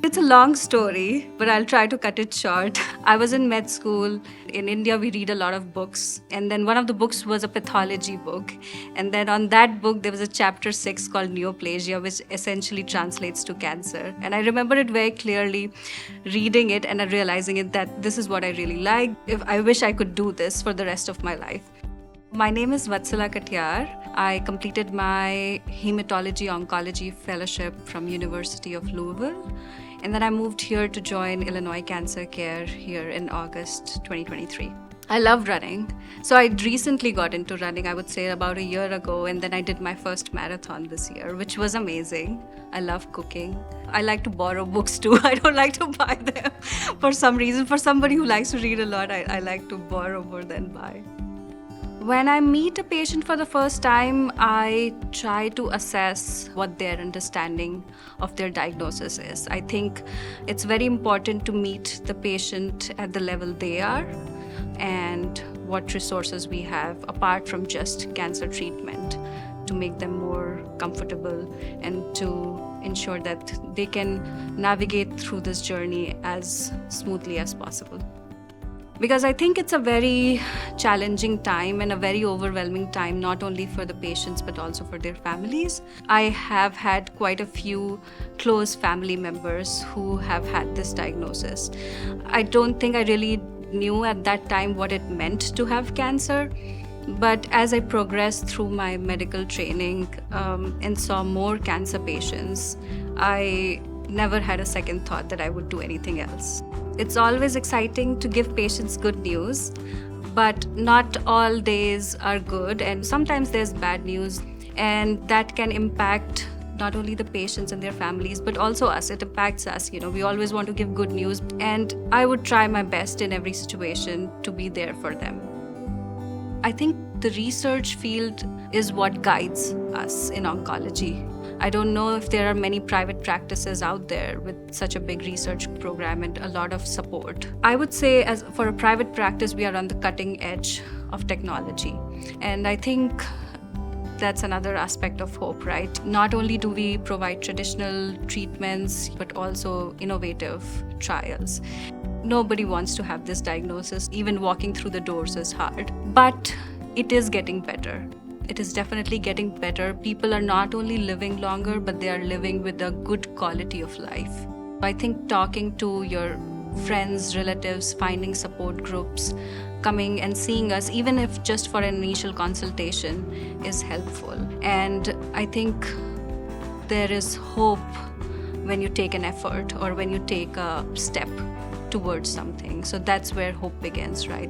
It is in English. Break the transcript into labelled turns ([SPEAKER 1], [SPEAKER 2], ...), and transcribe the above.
[SPEAKER 1] It's a long story, but I'll try to cut it short. I was in med school. In India, we read a lot of books. And then one of the books was a pathology book. And then on that book, there was a chapter 6 called neoplasia, which essentially translates to cancer. And I remember it very clearly, reading it and realizing it that this is what I really like. If I wish I could do this for the rest of my life. My name is Vatsala Katiyar. I completed my hematology oncology fellowship from University of Louisville. And then I moved here to join Illinois CancerCare here in August 2023. I love running. So I recently got into running, I would say about a year ago, and then I did my first marathon this year, which was amazing. I love cooking. I like to borrow books too. I don't like to buy them for some reason. For somebody who likes to read a lot, I like to borrow more than buy. When I meet a patient for the first time, I try to assess what their understanding of their diagnosis is. I think it's very important to meet the patient at the level they are and what resources we have apart from just cancer treatment to make them more comfortable and to ensure that they can navigate through this journey as smoothly as possible. Because I think it's a very challenging time and a very overwhelming time, not only for the patients, but also for their families. I have had quite a few close family members who have had this diagnosis. I don't think I really knew at that time what it meant to have cancer. But as I progressed through my medical training and saw more cancer patients, I never had a second thought that I would do anything else. It's always exciting to give patients good news, but not all days are good, and sometimes there's bad news, and that can impact not only the patients and their families, but also us. It impacts us. We always want to give good news, and I would try my best in every situation to be there for them. I think the research field is what guides us in oncology. I don't know if there are many private practices out there with such a big research program and a lot of support. I would say as for a private practice, we are on the cutting edge of technology. And I think that's another aspect of hope, right? Not only do we provide traditional treatments, but also innovative trials. Nobody wants to have this diagnosis. Even walking through the doors is hard. But it is getting better. It is definitely getting better. People are not only living longer, but they are living with a good quality of life. I think talking to your friends, relatives, finding support groups, coming and seeing us, even if just for an initial consultation, is helpful. And I think there is hope when you take an effort or when you take a step towards something. So that's where hope begins, right?